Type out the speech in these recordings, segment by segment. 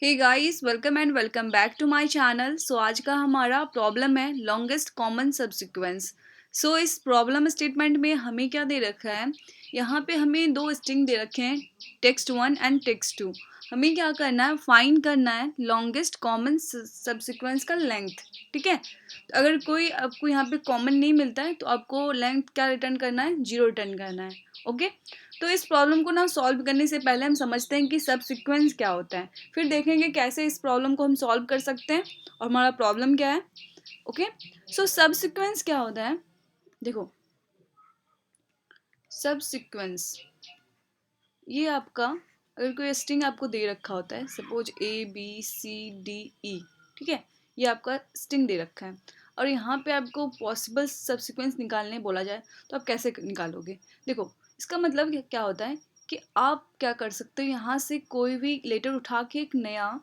Hey guys, welcome and welcome back to my channel. So आज का हमारा problem है लॉन्गेस्ट कॉमन सबसीक्वेंस। सो इस प्रॉब्लम स्टेटमेंट में हमें क्या दे रखा है, यहाँ पे हमें दो स्ट्रिंग दे रखे हैं, text one and text two. हमें क्या करना है, फाइंड करना है लॉन्गेस्ट कॉमन सबसीक्वेंस का लेंथ। ठीक है, तो अगर कोई आपको यहाँ पे कॉमन नहीं मिलता है तो आपको लेंथ क्या रिटर्न करना है, 0 रिटर्न करना है। ओके, तो इस प्रॉब्लम को ना सॉल्व करने से पहले हम समझते हैं कि सब सीक्वेंस क्या होता है, फिर देखेंगे कैसे इस प्रॉब्लम को हम सॉल्व कर सकते हैं और हमारा प्रॉब्लम क्या है। ओके, सो सब सीक्वेंस क्या होता है, देखो सब सीक्वेंस ये आपका, अगर कोई स्ट्रिंग आपको दे रखा होता है, सपोज ABCDE, ठीक है, ये आपका स्ट्रिंग दे रखा है और यहाँ पे आपको पॉसिबल सब सीक्वेंस निकालने बोला जाए तो आप कैसे निकालोगे। देखो, इसका मतलब क्या होता है कि आप क्या कर सकते हो, यहाँ से कोई भी लेटर उठा के एक नया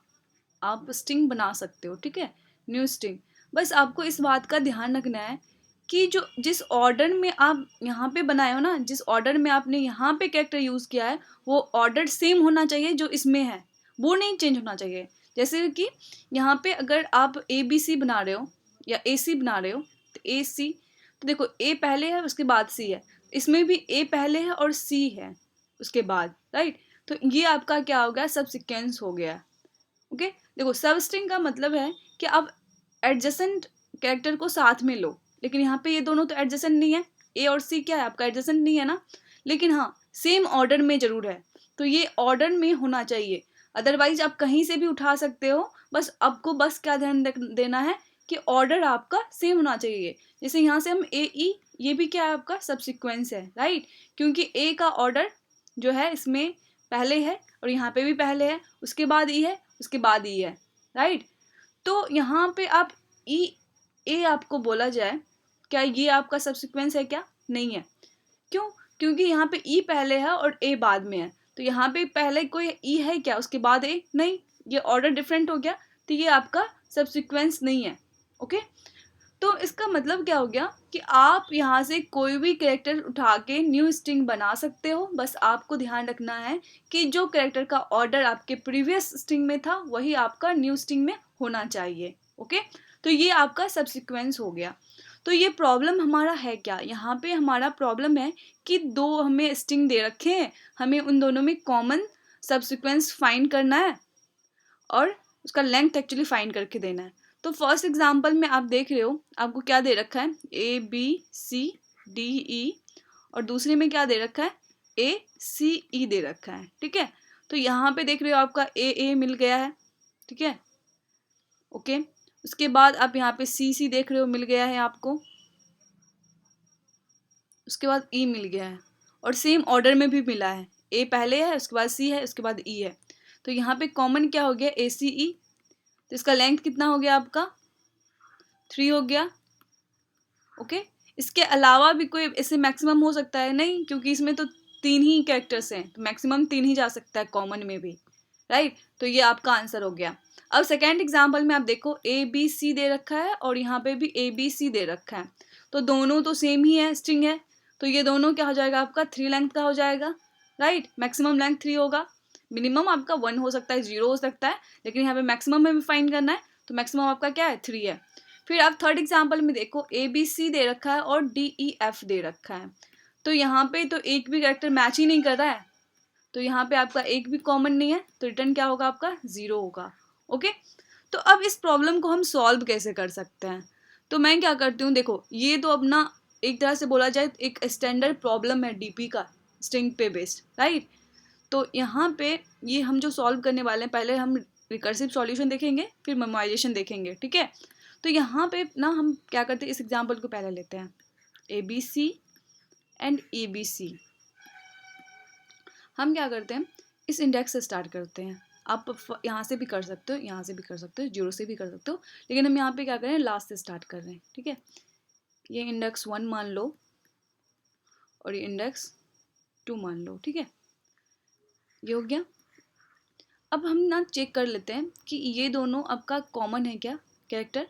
आप स्ट्रिंग बना सकते हो। ठीक है, न्यू स्ट्रिंग। बस आपको इस बात का ध्यान रखना है कि जो जिस ऑर्डर में आप यहाँ पे बनाए हो ना, जिस ऑर्डर में आपने यहाँ पे कैरेक्टर यूज़ किया है, वो ऑर्डर सेम होना चाहिए जो इसमें है, वो नहीं चेंज होना चाहिए। जैसे कि यहाँ पे अगर आप ABC बना रहे हो या AC बना रहे हो, तो AC, तो देखो A पहले है उसके बाद C है, इसमें भी A पहले है और C है उसके बाद, राइट। तो ये आपका क्या हो गया, सब सीक्वेंस हो गया। ओके, देखो सब स्ट्रिंग का मतलब है कि आप एडजेसेंट कैरेक्टर को साथ में लो, लेकिन यहाँ पे ये दोनों तो एडजेसेंट नहीं है, ए और सी क्या है आपका एडजेसेंट नहीं है ना, लेकिन हाँ सेम ऑर्डर में जरूर है, तो ये ऑर्डर में होना चाहिए। अदरवाइज आप कहीं से भी उठा सकते हो, बस आपको बस क्या ध्यान देना है कि ऑर्डर आपका सेम होना चाहिए। जैसे यहाँ से हम AE, ये भी क्या है आपका सब सीक्वेंस है, राइट, क्योंकि ए का ऑर्डर जो है इसमें पहले है और यहाँ पे भी पहले है, उसके बाद ई है, उसके बाद ई है, राइट। तो यहाँ पे आप ई ए आपको बोला जाए, क्या ये आपका सबसीक्वेंस है, क्या नहीं है। क्यों, क्योंकि यहाँ पे ई पहले है और ए बाद में है, तो यहाँ पे पहले कोई ई है क्या, उसके बाद ए नहीं, ये ऑर्डर डिफरेंट हो गया, तो ये आपका सबसीक्वेंस नहीं है। ओके, तो इसका मतलब क्या हो गया कि आप यहाँ से कोई भी कैरेक्टर उठा के न्यू स्ट्रिंग बना सकते हो, बस आपको ध्यान रखना है कि जो कैरेक्टर का ऑर्डर आपके प्रीवियस स्ट्रिंग में था वही आपका न्यू स्ट्रिंग में होना चाहिए। ओके, तो ये आपका सबसीक्वेंस हो गया। तो ये प्रॉब्लम हमारा है क्या, यहाँ पे हमारा प्रॉब्लम है कि दो हमें स्ट्रिंग दे रखे हैं, हमें उन दोनों में कॉमन सबसीक्वेंस फाइंड करना है और उसका लेंथ एक्चुअली फाइंड करके देना है। तो फर्स्ट एग्जांपल में आप देख रहे हो, आपको क्या दे रखा है, ABCDE, और दूसरे में क्या दे रखा है, ACE दे रखा है। ठीक है, तो यहाँ पे देख रहे हो आपका AA मिल गया है। ठीक है, ओके, उसके बाद आप यहाँ पे CC देख रहे हो, मिल गया है आपको, उसके बाद E मिल गया है और सेम ऑर्डर में भी मिला है, A पहले है, उसके बाद C है, उसके बाद E है। तो यहाँ पे कॉमन क्या हो गया, ACE। तो इसका लेंथ कितना हो गया आपका, 3 हो गया। ओके, इसके अलावा भी कोई इससे मैक्सिमम हो सकता है नहीं, क्योंकि इसमें तो 3 ही कैरेक्टर्स हैं, तो मैक्सिमम 3 ही जा सकता है कॉमन में भी, राइट। तो ये आपका आंसर हो गया। अब सेकेंड एग्जाम्पल में आप देखो, ABC दे रखा है और यहाँ पे भी ABC दे रखा है, तो दोनों तो सेम ही है, स्ट्रिंग है, तो ये दोनों क्या हो जाएगा आपका, 3 लेंथ का हो जाएगा, राइट। मैक्सिमम लेंथ 3 होगा, मिनिमम आपका 1 हो सकता है, 0 हो सकता है, लेकिन यहाँ पे मैक्सिमम में भी फाइंड करना है, तो मैक्सिमम आपका क्या है, 3 है। फिर आप थर्ड एग्जाम्पल में देखो, ABC दे रखा है और DEF दे रखा है, तो यहाँ पे तो एक भी कैरेक्टर मैच ही नहीं कर रहा है, तो यहाँ पे आपका एक भी कॉमन नहीं है, तो रिटर्न क्या होगा आपका, 0 होगा। ओके, तो अब इस प्रॉब्लम को हम सॉल्व कैसे कर सकते हैं, तो मैं क्या करती हूँ, देखो ये तो अपना एक तरह से बोला जाए एक स्टैंडर्ड प्रॉब्लम है DP का, स्ट्रिंग पे बेस्ड, राइट। तो यहाँ पे ये हम जो सॉल्व करने वाले हैं, पहले हम रिकर्सिव सॉल्यूशन देखेंगे, फिर मेमोराइजेशन देखेंगे। ठीक है, तो यहाँ पे ना हम क्या करते हैं, इस एग्जाम्पल को पहले लेते हैं, ABC एंड EBC। हम क्या करते हैं, इस इंडेक्स से स्टार्ट करते हैं। आप यहाँ से भी कर सकते हो, यहाँ से भी कर सकते हो, 0 से भी कर सकते हो, लेकिन हम यहाँ पे क्या कर रहे हैं, लास्ट से स्टार्ट कर रहे हैं। ठीक है, ये इंडेक्स 1 मान लो और ये इंडेक्स 2 मान लो। ठीक है, ये हो गया। अब हम ना चेक कर लेते हैं कि ये दोनों आपका कॉमन है क्या कैरेक्टर,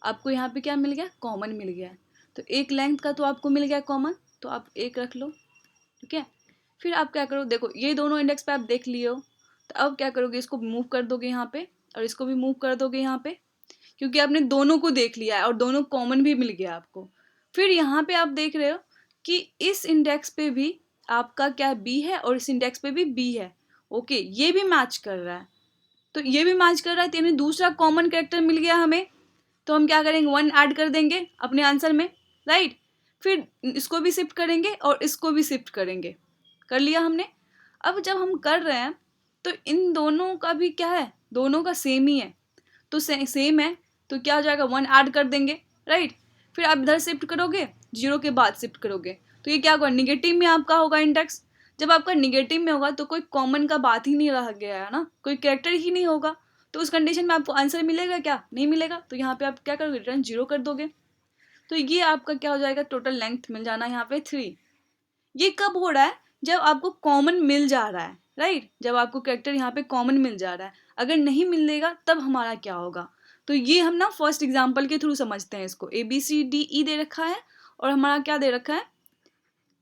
आपको यहाँ पे क्या मिल गया, कॉमन मिल गया है, तो एक लेंथ का तो आपको मिल गया कॉमन, तो आप एक रख लो। ठीक है, फिर आप क्या करो, देखो ये दोनों इंडेक्स पे आप देख लियो, तो अब क्या करोगे, इसको मूव कर दोगे यहाँ पे और इसको भी मूव कर दोगे यहाँ पे, क्योंकि आपने दोनों को देख लिया है और दोनों कॉमन भी मिल गया आपको। फिर यहाँ पे आप देख रहे हो कि इस इंडेक्स पे भी आपका क्या बी है और इस इंडेक्स पे भी बी है। ओके, ये भी मैच कर रहा है, तो ये भी मैच कर रहा है, तो यानी दूसरा कॉमन कैरेक्टर मिल गया हमें। तो हम क्या करेंगे, 1 ऐड कर देंगे अपने आंसर में, राइट। फिर इसको भी शिफ्ट करेंगे और इसको भी शिफ्ट करेंगे, कर लिया हमने। अब जब हम कर रहे हैं तो इन दोनों का भी क्या है, दोनों का सेम ही है, तो सेम है, तो क्या हो जाएगा, 1 ऐड कर देंगे, राइट। फिर आप इधर शिफ्ट करोगे, 0 के बाद शिफ्ट करोगे, तो ये क्या होगा, निगेटिव में आपका होगा इंडेक्स। जब आपका निगेटिव में होगा तो कोई कॉमन का बात ही नहीं रह गया है ना, कोई कैरेक्टर ही नहीं होगा, तो उस कंडीशन में आपको आंसर मिलेगा क्या, नहीं मिलेगा। तो यहाँ पे आप क्या करोगे, रिटर्न 0 कर दोगे। तो ये आपका क्या हो जाएगा, टोटल लेंथ मिल जाना यहाँ पे 3। ये कब हो रहा है, जब आपको कॉमन मिल जा रहा है, राइट, जब आपको कैरेक्टर यहाँ पे कॉमन मिल जा रहा है। अगर नहीं मिलेगा तब हमारा क्या होगा, तो ये हम ना फर्स्ट एग्जांपल के थ्रू समझते हैं इसको। ए बी सी डी ई दे रखा है और हमारा क्या दे रखा है,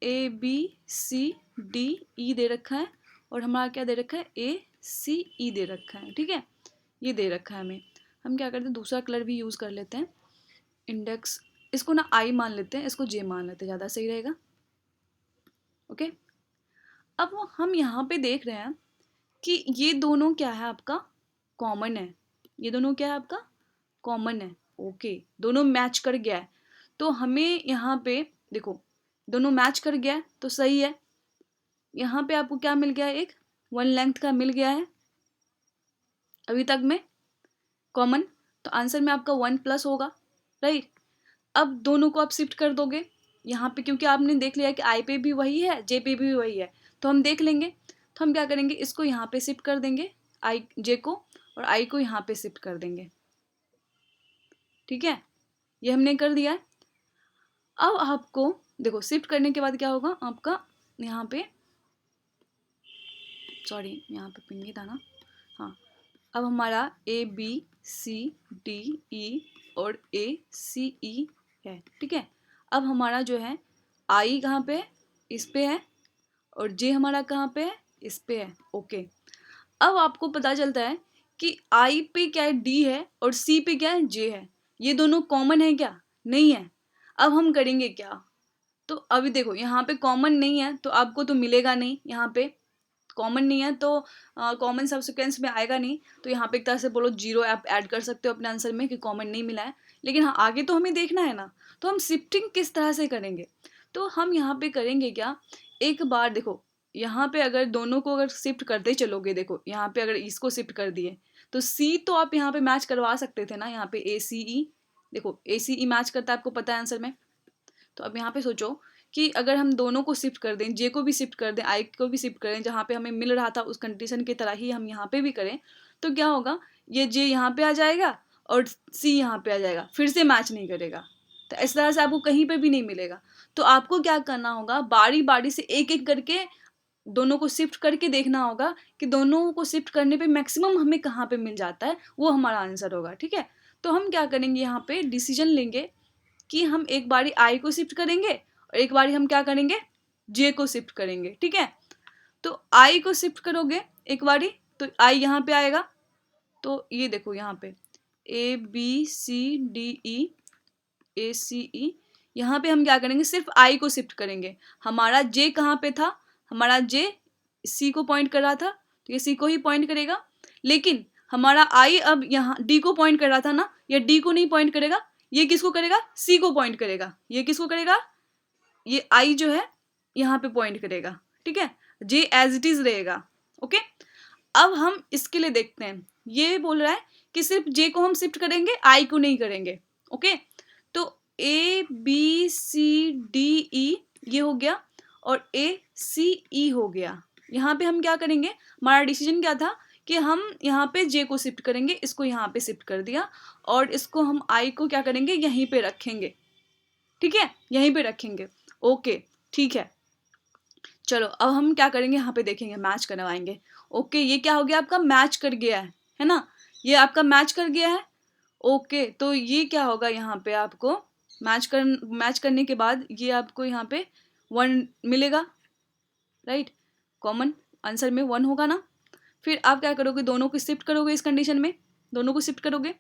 ए बी सी डी ई दे रखा है और हमारा क्या दे रखा है, ए सी ई दे रखा है, ठीक है, ये दे रखा है हमें। हम क्या करते हैं, दूसरा कलर भी यूज़ कर लेते हैं, इंडेक्स, इसको ना आई मान लेते हैं, इसको जे मान लेते हैं, ज़्यादा सही रहेगा। ओके, अब हम यहाँ पे देख रहे हैं कि ये दोनों क्या है आपका, कॉमन है, ये दोनों क्या है आपका, कॉमन है। ओके, दोनों मैच कर गया है, तो हमें यहाँ पे देखो दोनों मैच कर गया है तो सही है। यहाँ पे आपको क्या मिल गया है, एक 1 लेंथ का मिल गया है अभी तक में कॉमन, तो आंसर में आपका 1 प्लस होगा, राइट। अब दोनों को आप शिफ्ट कर दोगे यहाँ पे, क्योंकि आपने देख लिया कि आई पे भी वही है, जे पे भी वही है, तो हम देख लेंगे। तो हम क्या करेंगे, इसको यहाँ पे शिफ्ट कर देंगे, आई जे को, और आई को यहाँ पे शिफ्ट कर देंगे, ठीक है, ये हमने कर दिया है। अब आपको देखो शिफ्ट करने के बाद क्या होगा आपका, यहाँ पे सॉरी यहाँ पे पिन था ना, हाँ, अब हमारा ए बी सी डी ई और ए सी ई है, ठीक है। अब हमारा जो है आई कहाँ पे है, इस पे है, और जे हमारा कहाँ पे है, इस पे है। ओके, अब आपको पता चलता है कि आई पे क्या है, डी है, और सी पे क्या है, जे है। ये दोनों कॉमन है क्या, नहीं है। अब हम करेंगे क्या, तो अभी देखो यहाँ पे कॉमन नहीं है तो आपको तो मिलेगा नहीं, यहाँ पे कॉमन नहीं है तो कॉमन सब्सिक्वेंस में आएगा नहीं, तो यहाँ पे एक तरह से बोलो 0 आप ऐड कर सकते हो अपने आंसर में कि कॉमन नहीं मिला है। लेकिन हाँ, आगे तो हमें देखना है ना, तो हम शिफ्टिंग किस तरह से करेंगे, तो हम यहाँ पे करेंगे क्या, एक बार देखो यहाँ पे अगर दोनों को अगर शिफ्ट करते चलोगे, देखो यहाँ पे अगर इसको शिफ्ट कर दिए तो सी तो आप यहाँ पे मैच करवा सकते थे ना, यहाँ पे ए सी ई, देखो ए सी ई मैच करता है, आपको पता है आंसर में। तो अब यहाँ पे सोचो कि अगर हम दोनों को शिफ्ट कर दें, जे को भी शिफ्ट कर दें, आई को भी शिफ्ट करें, जहाँ पे हमें मिल रहा था उस कंडीशन की तरह ही हम यहाँ पे भी करें, तो क्या होगा, ये जे यहाँ पे आ जाएगा और सी यहाँ पे आ जाएगा, फिर से मैच नहीं करेगा, तो इस तरह से आपको कहीं पे भी नहीं मिलेगा। तो आपको क्या करना होगा, बारी बारी से एक एक करके दोनों को शिफ्ट करके देखना होगा कि दोनों को शिफ्ट करने पे मैक्सिमम हमें कहाँ पे मिल जाता है, वो हमारा आंसर होगा, ठीक है। तो हम क्या करेंगे, यहाँ पे डिसीजन लेंगे कि हम एक बारी आई को शिफ्ट करेंगे और एक बारी हम क्या करेंगे, जे को शिफ्ट करेंगे, ठीक है। तो आई को शिफ्ट करोगे एक बारी तो आई यहाँ पे आएगा, तो ये देखो यहाँ पे ए B C D E A C ई, यहाँ पे हम क्या करेंगे, सिर्फ आई को शिफ्ट करेंगे। हमारा जे कहाँ पे था, हमारा जे सी को पॉइंट कर रहा था, तो ये सी को ही पॉइंट करेगा। लेकिन हमारा आई अब यहाँ डी को पॉइंट कर रहा था ना, ये डी को नहीं पॉइंट करेगा, ये किसको करेगा, सी को पॉइंट करेगा। ये किसको करेगा, ये आई जो है यहाँ पे पॉइंट करेगा, ठीक है, जे एज इट इज रहेगा। ओके, अब हम इसके लिए देखते हैं, ये बोल रहा है कि सिर्फ जे को हम शिफ्ट करेंगे, आई को नहीं करेंगे। ओके, तो ए बी सी डी ई ये हो गया और ए सी ई हो गया। यहाँ पे हम क्या करेंगे, हमारा डिसीजन क्या था कि हम यहाँ पे जे को शिफ्ट करेंगे, इसको यहाँ पे शिफ्ट कर दिया, और इसको हम आई को क्या करेंगे, यहीं पे रखेंगे, ठीक है, यहीं पे रखेंगे। ओके, ठीक है, चलो अब हम क्या करेंगे, यहाँ पे देखेंगे, मैच करवाएंगे। ओके, ये क्या हो गया, आपका मैच कर गया है ना, ये आपका मैच कर गया है। ओके, तो ये क्या होगा, यहाँ पे आपको मैच करने के बाद ये आपको यहाँ पे 1 मिलेगा, राइट, कॉमन आंसर में 1 होगा ना। फिर आप क्या करोगे, दोनों को शिफ्ट करोगे इस कंडीशन में, दोनों को शिफ्ट करोगे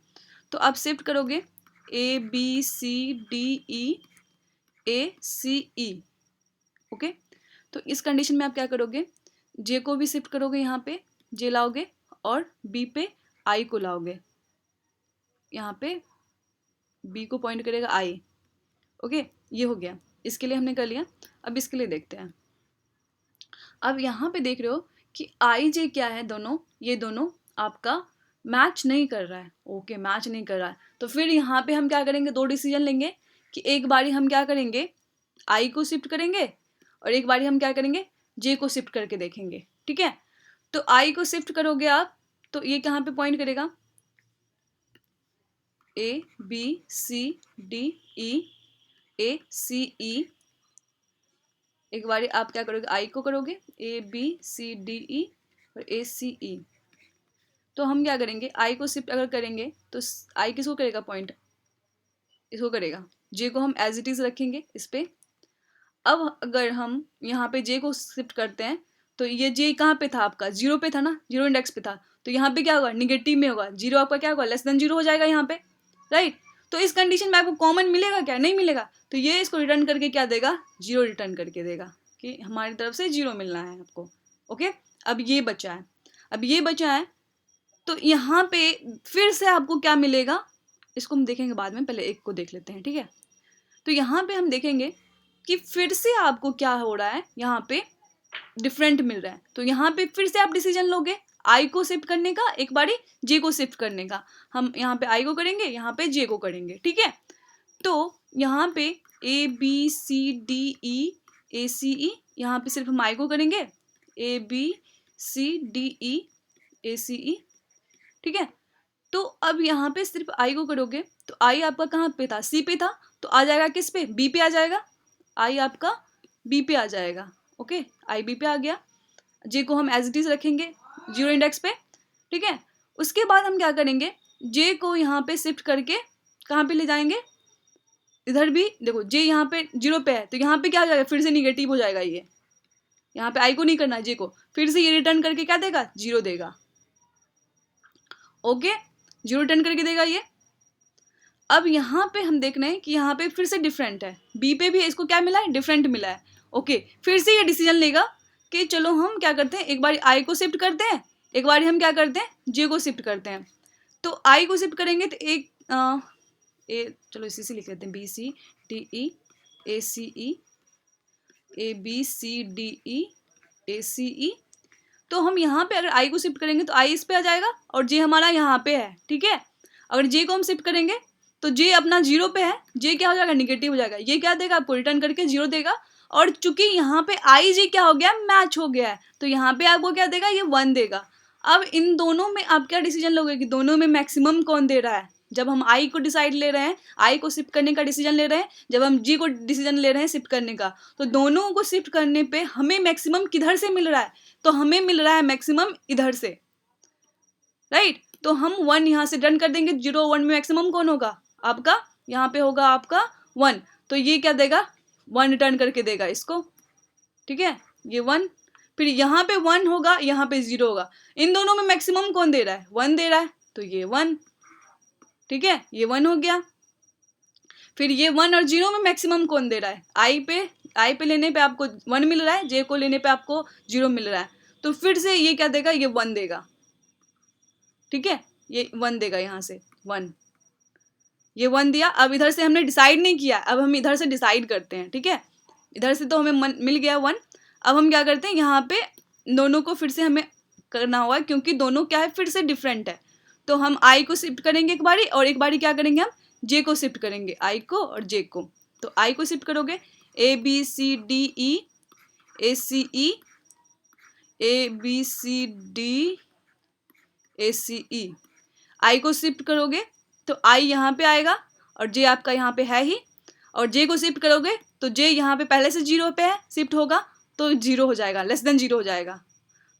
तो आप शिफ्ट करोगे A B C D E A C E. Okay, तो इस कंडीशन में आप क्या करोगे, जे को भी शिफ्ट करोगे, यहाँ पे जे लाओगे और बी पे आई को लाओगे, यहाँ पे बी को पॉइंट करेगा आई। ओके, ये हो गया, इसके लिए हमने कर लिया। अब इसके लिए देखते हैं। अब यहाँ पे देख रहे हो कि आई जे क्या है, दोनों ये दोनों आपका मैच नहीं कर रहा है। ओके, मैच नहीं कर रहा है, तो फिर यहाँ पे हम क्या करेंगे, दो डिसीजन लेंगे कि एक बारी हम क्या करेंगे, आई को शिफ्ट करेंगे और एक बारी हम क्या करेंगे, जे को शिफ्ट करके देखेंगे। ठीक है, तो आई को शिफ्ट करोगे आप तो ये कहाँ पे पॉइंट करेगा, ए B C D E A C ई। एक बारी आप क्या करोगे, आई को करोगे ए बी सी डी ई और ए सी ई। तो हम क्या करेंगे, आई को शिफ्ट अगर करेंगे तो आई किसको करेगा, पॉइंट इसको करेगा, जे को हम एज इट इज रखेंगे इस पे। अब अगर हम यहाँ पे जे को शिफ्ट करते हैं तो ये जे कहाँ पे था आपका, जीरो पे था ना, जीरो इंडेक्स पे था, तो यहाँ पे क्या होगा, निगेटिव में होगा, जीरो आपका क्या होगा, लेस देन जीरो हो जाएगा यहाँ पे, राइट। तो इस कंडीशन में आपको कॉमन मिलेगा क्या, नहीं मिलेगा, तो ये इसको रिटर्न करके क्या देगा, जीरो रिटर्न करके देगा कि हमारी तरफ से जीरो मिलना है आपको। ओके, अब ये बचा है, अब ये बचा है, तो यहाँ पे फिर से आपको क्या मिलेगा, इसको हम देखेंगे बाद में, पहले एक को देख लेते हैं। ठीक है, तो यहाँ पे हम देखेंगे कि फिर से आपको क्या हो रहा है, यहाँ पे डिफरेंट मिल रहा है, तो यहाँ पे फिर से आप डिसीजन लोगे आई को शिफ्ट करने का, एक बारी जे को शिफ्ट करने का। हम यहाँ पे आई को करेंगे, यहाँ पे जे को करेंगे। ठीक है, तो यहाँ पे ए B C D E A C ई, यहाँ पे सिर्फ हम आई को करेंगे, ए B C D E A C ई। ठीक है, तो अब यहाँ पे सिर्फ आई को करोगे तो आई आपका कहाँ पे था, सी पे था, तो आ जाएगा किस पे, बी पे आ जाएगा, आई आपका बी पे आ जाएगा। ओके, आई बी पे आ गया, जे को हम एज इट इज रखेंगे जीरो इंडेक्स पे। ठीक है, उसके बाद हम क्या करेंगे, जे को यहाँ पे शिफ्ट करके कहाँ पे ले जाएंगे, इधर भी देखो जे यहाँ पे जीरो पे है, तो यहाँ पे क्या हो जाएगा, फिर से निगेटिव हो जाएगा, ये यहाँ पे आई को नहीं करना है, जे को, फिर से ये रिटर्न करके क्या देगा, जीरो देगा। ओके, जीरो रिटर्न करके देगा ये। अब यहाँ पे हम देख रहे हैं कि यहाँ पे फिर से डिफरेंट है, बी पे भी इसको क्या मिला है, डिफरेंट मिला है। ओके, फिर से ये डिसीजन लेगा कि चलो हम क्या करते हैं, एक बार आई को शिफ्ट करते हैं, एक बार हम क्या करते हैं, जे को शिफ्ट करते हैं। तो आई को शिफ्ट करेंगे तो एक चलो इसी से लिख लेते हैं, B C D E A C E, A B C D E A C E. तो हम यहाँ पे अगर आई को शिफ्ट करेंगे तो आई इस पे आ जाएगा और जे हमारा यहाँ पे है। ठीक है, अगर जे को हम शिफ्ट करेंगे तो जे अपना जीरो पे है, जे क्या हो जाएगा, निगेटिव हो जाएगा, ये क्या देगा आपको, रिटर्न करके जीरो देगा। और चूंकि यहाँ पे आई जे क्या हो गया, मैच हो गया है, तो यहाँ पे आपको क्या देगा, ये वन देगा। अब इन दोनों में आप क्या डिसीजन लोगे कि दोनों में मैक्सिमम कौन दे रहा है, जब हम आई को डिसाइड ले रहे हैं, आई को शिफ्ट करने का डिसीजन ले रहे हैं, जब हम जी को डिसीजन ले रहे हैं शिफ्ट करने का, तो दोनों को शिफ्ट करने पे हमें मैक्सिमम किधर से मिल रहा है, तो हमें मिल रहा है मैक्सिमम इधर से, राइट। तो हम वन यहाँ से डन कर देंगे, जीरो वन में मैक्सिमम कौन होगा आपका, यहाँ पे होगा आपका वन, तो ये क्या देगा, वन रिटर्न करके देगा इसको। ठीक है, ये वन, फिर यहाँ पे वन होगा, यहाँ पे जीरो होगा, इन दोनों में मैक्सिमम कौन दे रहा है, वन दे रहा है, तो ये वन। ठीक है, ये वन हो गया। फिर ये वन और जीरो में मैक्सिमम कौन दे रहा है, आई पे लेने पे आपको वन मिल रहा है, जे को लेने पे आपको जीरो मिल रहा है, तो फिर से ये क्या देगा, ये वन देगा। ठीक है, ये वन देगा, यहाँ से वन, ये वन दिया। अब इधर से हमने डिसाइड नहीं किया, अब हम इधर से डिसाइड करते हैं। ठीक है, इधर से तो हमें मिल गया वन, अब हम क्या करते हैं, यहाँ पे दोनों को फिर से हमें करना होगा, क्योंकि दोनों क्या है, फिर से डिफरेंट है, तो हम आई को शिफ्ट करेंगे एक बारी, और एक बारी क्या करेंगे, हम जे को शिफ्ट करेंगे, आई को और जे को। तो आई को शिफ्ट करोगे, A B C D E A C E, A B C D A C E. I को शिफ्ट करोगे तो आई यहाँ पे आएगा और जे आपका यहाँ पे है ही, और जे को शिफ्ट करोगे तो जे यहाँ पे पहले से जीरो पे है, शिफ्ट होगा तो जीरो हो जाएगा, लेस देन जीरो हो जाएगा,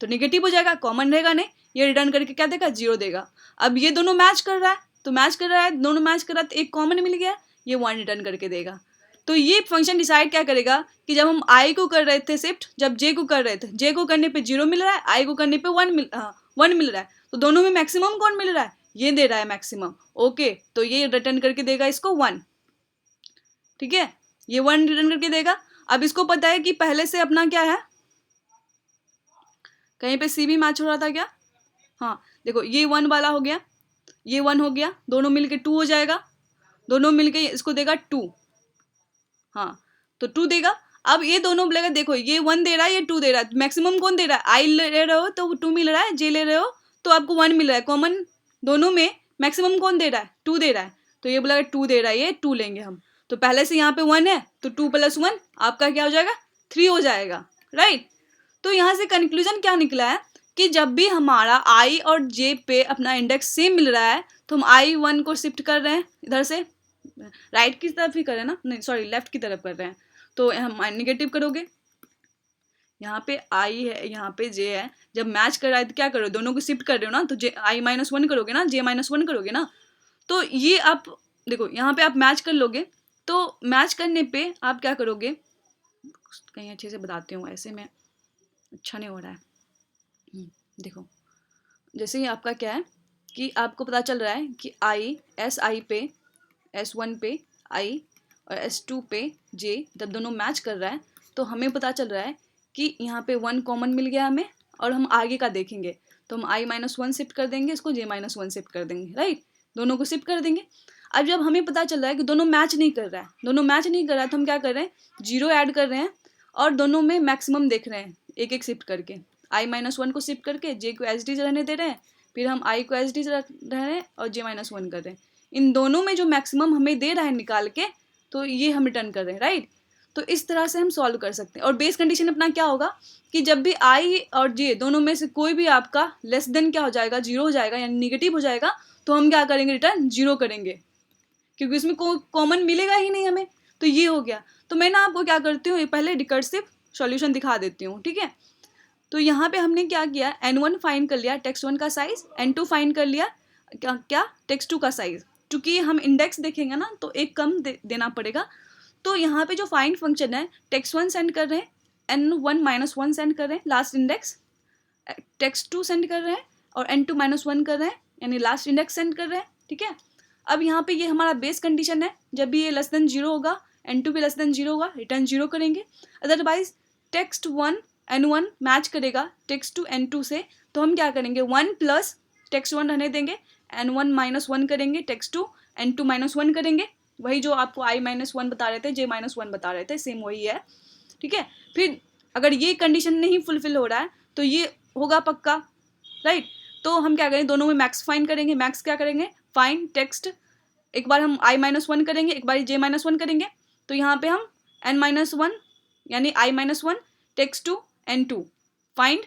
तो निगेटिव हो जाएगा, कॉमन रहेगा नहीं, ये रिटर्न करके क्या देगा, जीरो देगा। अब ये दोनों मैच कर रहा है, तो मैच कर रहा है, दोनों मैच कर रहा है, तो एक कॉमन मिल गया, ये वन रिटर्न करके देगा। तो ये फंक्शन डिसाइड क्या करेगा कि जब हम आई को कर रहे थे शिफ्ट, जब जे को कर रहे थे, जे को करने पे जीरो मिल रहा है, आई को करने पे 1 मिल रहा है, तो दोनों में मैक्सिमम कौन मिल रहा है, ये दे रहा है मैक्सिमम। ओके, तो ये रिटर्न करके देगा इसको 1, ठीक है, ये 1 रिटर्न करके देगा। अब इसको पता है कि पहले से अपना क्या है, कहीं पे सी भी मैच हो रहा था क्या, हाँ देखो ये 1 वाला हो गया, ये 1 हो गया, दोनों मिलके 2 हो जाएगा, दोनों मिलके इसको देगा 2, हाँ तो 2 देगा। अब ये दोनों बोलेगा देखो ये 1 दे रहा है, ये 2 दे रहा है, मैक्सिमम कौन दे रहा है, आई ले रहे हो तो 2 मिल रहा है, जे ले रहे हो तो आपको 1 मिल रहा है, कॉमन दोनों में मैक्सिमम कौन दे रहा है, 2 दे रहा है, तो ये बोलेगा 2 दे रहा है, ये 2 लेंगे हम। तो पहले से यहाँ पे 1 है, तो 2 + 1 आपका क्या हो जाएगा, 3 हो जाएगा, राइट। तो यहाँ से कंक्लूजन क्या निकला है कि जब भी हमारा आई और जे पे अपना इंडेक्स सेम मिल रहा है तो हम I1 को शिफ्ट कर रहे हैं इधर से, राइट की तरफ ही कर रहे हैं ना, नहीं सॉरी लेफ्ट की तरफ कर रहे हैं, तो हम नेगेटिव करोगे, यहाँ पे आई है यहाँ पे जे है, जब मैच कर रहा है तो क्या करो, दोनों को शिफ्ट कर रहे हो ना, तो जे I-1 करोगे ना, J-1 करोगे ना, तो ये आप देखो यहाँ पे आप मैच कर लोगे, तो मैच करने पे आप क्या करोगे, कहीं अच्छे से बताती हूँ, ऐसे में अच्छा नहीं हो रहा है। देखो जैसे ही आपका क्या है कि आपको पता चल रहा है कि आई पे S1 पे आई और S2 पे जे, जब दोनों मैच कर रहा है तो हमें पता चल रहा है कि यहाँ पे 1 कॉमन मिल गया हमें, और हम आगे का देखेंगे तो हम I-1 शिफ्ट कर देंगे, इसको J-1 शिफ्ट कर देंगे, राइट, दोनों को शिफ्ट कर देंगे। अब जब हमें पता चल रहा है कि दोनों मैच नहीं कर रहा है, दोनों मैच नहीं कर रहा है, तो हम क्या कर रहे हैं, 0 ऐड कर रहे हैं और दोनों में मैक्सिमम देख रहे हैं, एक एक शिफ्ट करके, I-1 को शिफ्ट करके जे को एच डी रहने दे रहे हैं, फिर हम आई को एच डी रह रहे हैं और J-1 कर रहे हैं, इन दोनों में जो मैक्सिमम हमें दे रहा है निकाल के, तो ये हम रिटर्न कर रहे हैं, राइट। तो इस तरह से हम सॉल्व कर सकते हैं। और बेस कंडीशन अपना क्या होगा कि जब भी आई और जे दोनों में से कोई भी आपका लेस देन क्या हो जाएगा, 0 हो जाएगा, यानी निगेटिव हो जाएगा, तो हम क्या करेंगे, रिटर्न 0 करेंगे, क्योंकि इसमें कोई कॉमन मिलेगा ही नहीं हमें। तो ये हो गया। तो मैं ना आपको क्या करती हूँ, पहले रिकर्सिव सॉल्यूशन दिखा देती हूँ, ठीक है। तो यहाँ पे हमने क्या किया, N1 फाइंड कर लिया टेक्स्ट 1 का साइज, N2 फाइंड कर लिया क्या टेक्स्ट 2 का साइज, क्योंकि हम इंडेक्स देखेंगे ना तो एक कम देना पड़ेगा। तो यहाँ पे जो फाइंड फंक्शन है, टेक्स्ट 1 सेंड कर रहे हैं, N1 - 1 सेंड कर रहे हैं लास्ट इंडेक्स, टेक्स्ट 2 सेंड कर रहे हैं और N2 - 1 कर रहे हैं, यानी लास्ट इंडेक्स सेंड कर रहे हैं, ठीक है। अब यहाँ पे ये हमारा बेस कंडीशन है, जब भी ये लेस देन 0 होगा, N2 भी लेस देन 0 होगा, रिटर्न 0 करेंगे। अदरवाइज टेक्स्ट 1 N1 मैच करेगा टेक्स्ट 2 N2 से, तो हम क्या करेंगे, 1 प्लस टेक्स्ट 1 रहने देंगे, N1 - 1 करेंगे, टेक्स्ट 2 N2 - 1 करेंगे, वही जो आपको I-1 बता रहे थे, J-1 बता रहे थे, सेम वही है, ठीक है। फिर अगर ये कंडीशन नहीं फुलफिल हो रहा है तो ये होगा पक्का, राइट। तो हम क्या करेंगे, दोनों में मैक्स फाइंड करेंगे, मैक्स क्या करेंगे, फाइंड टेक्स्ट, एक बार हम I-1 करेंगे, एक बार J-1 करेंगे, तो यहाँ पे हम N-1 यानी I-1 text 2 N2, find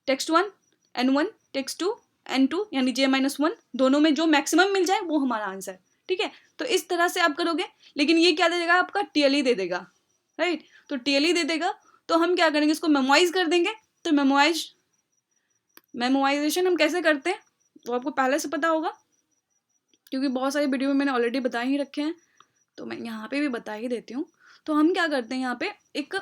text 1 N1 text 2 N2 यानी J-1, दोनों में जो मैक्सिमम मिल जाए वो हमारा आंसर, ठीक है। तो इस तरह से आप करोगे, लेकिन ये क्या दे देगा, आपका TLE दे देगा, राइट। तो TLE दे देगा, तो हम क्या करेंगे, इसको मेमोराइज कर देंगे। तो मेमोराइजेशन हम कैसे करते हैं वो आपको पहले से पता होगा, क्योंकि बहुत सारी वीडियो में मैंने ऑलरेडी बता ही रखे हैं, तो मैं यहाँ पे भी बता ही देती हूँ। तो हम क्या करते हैं, यहाँ पे एक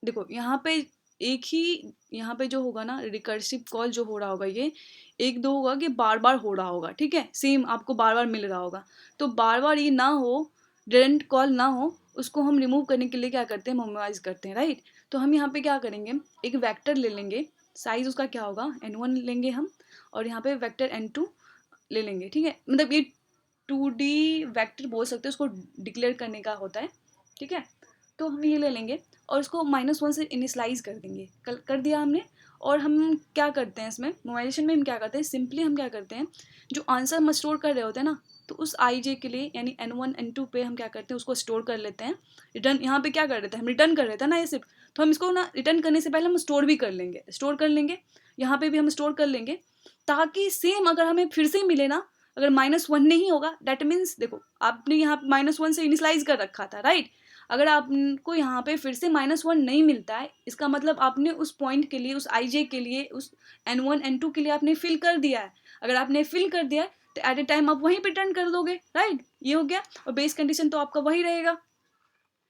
देखो, यहाँ पे एक ही, यहाँ पे जो होगा ना रिकर्सिव कॉल जो हो रहा होगा, ये 1-2 होगा कि बार बार हो रहा होगा, ठीक है, सेम आपको बार बार मिल रहा होगा। तो बार बार ये ना हो, डिडंट कॉल ना हो, उसको हम रिमूव करने के लिए क्या करते हैं, मेमोराइज करते हैं, राइट। तो हम यहाँ पे क्या करेंगे, एक वेक्टर ले लेंगे, साइज उसका क्या होगा, N1 लेंगे हम, और यहाँ पे वेक्टर N2 ले लेंगे, ठीक है। मतलब ये 2D वेक्टर बोल सकते हैं, उसको डिक्लेयर करने का होता है, ठीक है। तो हम ये ले लेंगे और उसको -1 से इनिशलाइज कर देंगे, कर दिया हमने। और हम क्या करते हैं, इसमें मेमोराइजेशन में हम क्या करते हैं, सिंपली हम क्या करते हैं, जो आंसर हम स्टोर कर रहे होते हैं ना, तो उस I-J के लिए यानी N1 N2 पे हम क्या करते हैं, उसको स्टोर कर लेते हैं। रिटर्न यहाँ पे क्या कर रहे थे, हम रिटर्न कर रहे थे ना ये सिर्फ, तो हम इसको ना रिटर्न करने से पहले हम स्टोर भी कर लेंगे, यहाँ पे भी हम स्टोर कर लेंगे, ताकि सेम अगर हमें फिर से मिले ना, अगर -1 नहीं होगा, दैट मीन्स देखो आपने यहाँ पे -1 से इनिशलाइज कर रखा था, राइट। अगर आपको यहाँ पे फिर से -1 नहीं मिलता है, इसका मतलब आपने उस पॉइंट के लिए, उस I-J के लिए, उस N1 N2 के लिए आपने फिल कर दिया है। अगर आपने फिल कर दिया है तो एट ए टाइम आप वहीं पे रिटर्न कर दोगे, राइट। ये हो गया, और बेस कंडीशन तो आपका वही रहेगा,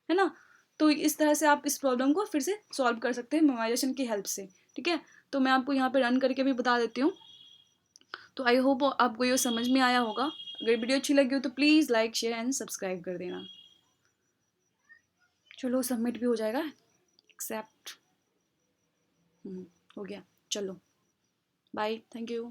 है ना। तो इस तरह से आप इस प्रॉब्लम को फिर से सॉल्व कर सकते हैं मेमोराइजेशन की हेल्प से, ठीक है। तो मैं आपको यहाँ पे रन करके भी बता देती हूँ। तो आई होप आपको ये समझ में आया होगा। अगर वीडियो अच्छी लगी हो तो please like share and subscribe कर देना। चलो सबमिट भी हो जाएगा, एक्सेप्ट हो गया। चलो बाय, थैंक यू।